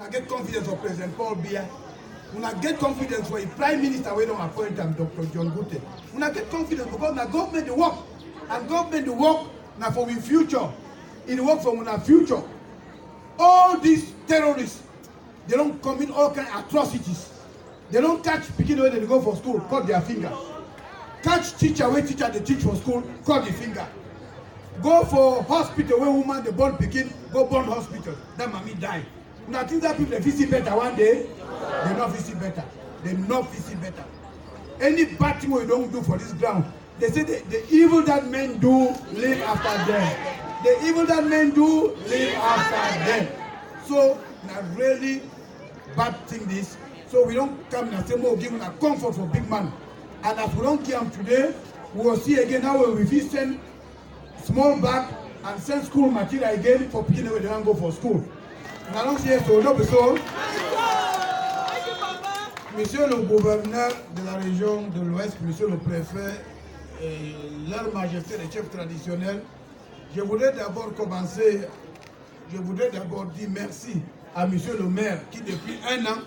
I get confidence of President Paul Biya. When I get confidence for the Prime Minister, we don't appoint him, Dr. John Gute. When I get confidence because the government the work, and government the work now for the future, it work for our future. All these terrorists, they don't commit all kind of atrocities. They don't catch people when they go for school, cut their finger. Catch teacher when teacher they teach for school, cut the finger. Go for hospital where woman they born picking, go born hospital. That mommy die. Now think that people they visit better one day, they not visit better. They not visit better. Any bad thing we don't do for this ground, they say the evil that men do live after them. The evil that men do live after them. So now really bad thing this. So we don't come and say more giving a comfort for big man. And as we don't give them today, we will see again how we will send small bag and send school material again for people when they don't go for school. And I don't see so, no, so. Monsieur le gouverneur de la région de l'Ouest, monsieur le préfet, et leur majesté, les chefs traditionnels, je voudrais d'abord commencer, je voudrais d'abord dire merci à monsieur le maire qui depuis 1 an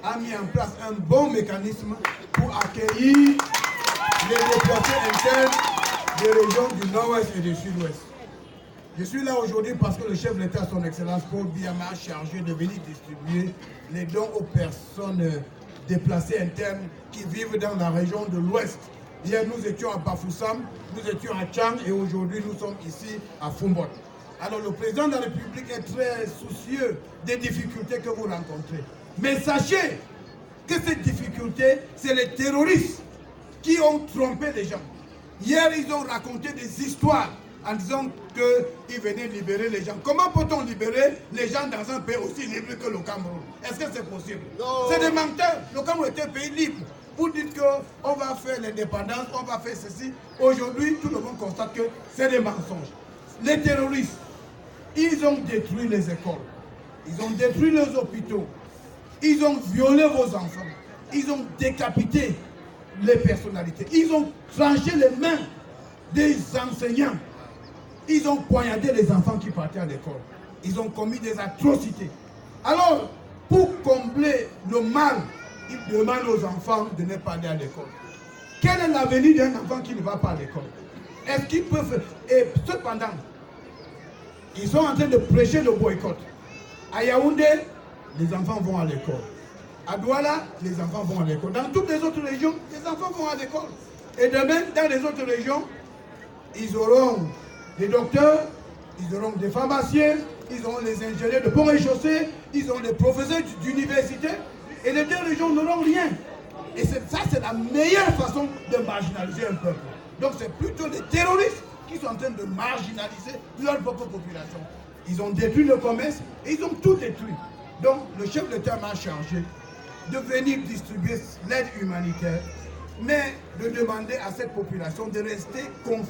a mis en place un bon mécanisme pour accueillir les déplacés internes des régions du Nord-Ouest et du Sud-Ouest. Je suis là aujourd'hui parce que le chef de l'État, son Excellence Paul Biya, m'a chargé de venir distribuer les dons aux personnes déplacés internes qui vivent dans la région de l'Ouest. Hier, nous étions à Bafoussam, nous étions à Tchang et aujourd'hui, nous sommes ici à Fumbot. Alors, le président de la République est très soucieux des difficultés que vous rencontrez. Mais sachez que ces difficultés, c'est les terroristes qui ont trompé les gens. Hier, ils ont raconté des histoires en disant qu'ils venaient libérer les gens. Comment peut-on libérer les gens dans un pays aussi libre que le Cameroun? Est-ce que c'est possible? C'est des menteurs. Le Cameroun est un pays libre. Vous dites qu'on va faire l'indépendance, on va faire ceci. Aujourd'hui, tout le monde constate que c'est des mensonges. Les terroristes, ils ont détruit les écoles. Ils ont détruit les hôpitaux. Ils ont violé vos enfants. Ils ont décapité les personnalités. Ils ont tranché les mains des enseignants. Ils ont poignardé les enfants qui partaient à l'école. Ils ont commis des atrocités. Alors, pour combler le mal, ils demandent aux enfants de ne pas aller à l'école. Quel est l'avenir d'un enfant qui ne va pas à l'école? Est-ce qu'ils peuvent... Et cependant, ils sont en train de prêcher le boycott. À Yaoundé, les enfants vont à l'école. À Douala, les enfants vont à l'école. Dans toutes les autres régions, les enfants vont à l'école. Et demain, dans les autres régions, ils auront des docteurs, ils auront des pharmaciens, ils auront les ingénieurs de ponts et chaussées, ils auront des professeurs d'université. Et les deux régions n'auront rien. Et ça, c'est la meilleure façon de marginaliser un peuple. Donc c'est plutôt les terroristes qui sont en train de marginaliser leur propre population. Ils ont détruit le commerce et ils ont tout détruit. Donc le chef de l'État m'a chargé de venir distribuer l'aide humanitaire, mais de demander à cette population de rester confiante.